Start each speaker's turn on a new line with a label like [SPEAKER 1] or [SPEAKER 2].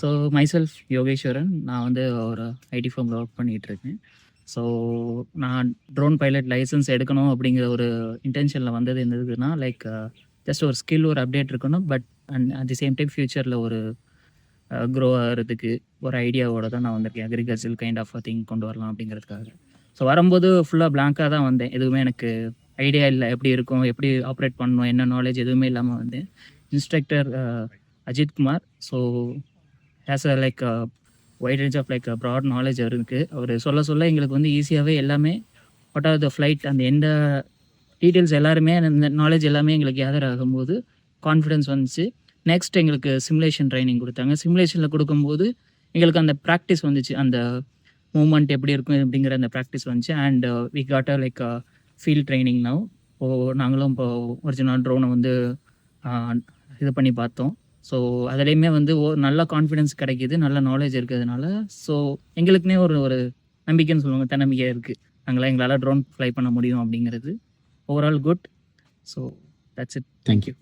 [SPEAKER 1] So myself Yogeswaran. நான் வந்து ஒரு ஐடி ஃபர்மில் ஒர்க் பண்ணிகிட்ருக்கேன். ஸோ நான் ட்ரோன் பைலட் லைசன்ஸ் எடுக்கணும் அப்படிங்கிற ஒரு இன்டென்ஷனில் வந்தது என்னதுன்னா, லைக் ஜஸ்ட் ஒரு ஸ்கில் ஒரு அப்டேட் இருக்கணும். But at the same time ஃப்யூச்சரில் ஒரு க்ரோ ஆகிறதுக்கு ஒரு ஐடியாவோட தான் நான் வந்திருக்கேன். அக்ரிகல்ச்சரல் கைண்ட் ஆஃப் திங் கொண்டு வரலாம் அப்படிங்கிறதுக்காக. ஸோ வரும்போது ஃபுல்லாக பிளாங்காக தான் வந்தேன். எதுவுமே எனக்கு ஐடியா இல்லை. எப்படி இருக்கும், எப்படி ஆப்ரேட் பண்ணணும், என்ன நாலேஜ் எதுவுமே இல்லாமல் வந்தேன். Instructor Ajith Kumar. So has a like wide range of like broad knowledge இருக்குது. அவர் சொல்ல சொல்ல எங்களுக்கு வந்து ஈஸியாகவே எல்லாமே வாட் ஆர் த ஃப்ளைட் அந்த எந்த டீட்டெயில்ஸ் எல்லாருமே அந்த நாலேஜ் எல்லாமே எங்களுக்கு கேதர் ஆகும்போது கான்ஃபிடென்ஸ் வந்துச்சு. நெக்ஸ்ட் எங்களுக்கு சிமுலேஷன் ட்ரைனிங் கொடுத்தாங்க. சிமுலேஷனில் கொடுக்கும்போது எங்களுக்கு அந்த ப்ராக்டிஸ் வந்துச்சு. அந்த மூமெண்ட் எப்படி இருக்கும் அப்படிங்கிற அந்த ப்ராக்டிஸ் வந்துச்சு. And we got a like field training now. நாங்களும் இப்போ ஒரிஜினல் ட்ரோனை வந்து இது பண்ணி பார்த்தோம். ஸோ அதுலேயுமே வந்து நல்ல கான்ஃபிடென்ஸ் கிடைக்கிது, நல்ல நாலேஜ் இருக்கிறதுனால. ஸோ எங்களுக்குன்னே ஒரு ஒரு நம்பிக்கைன்னு சொல்லுவாங்க, தன்னம்பிக்கை இருக்குது. எங்களால் ட்ரோன் ஃப்ளை பண்ண முடியும் அப்படிங்கிறது. Overall good. So that's it. Thank you.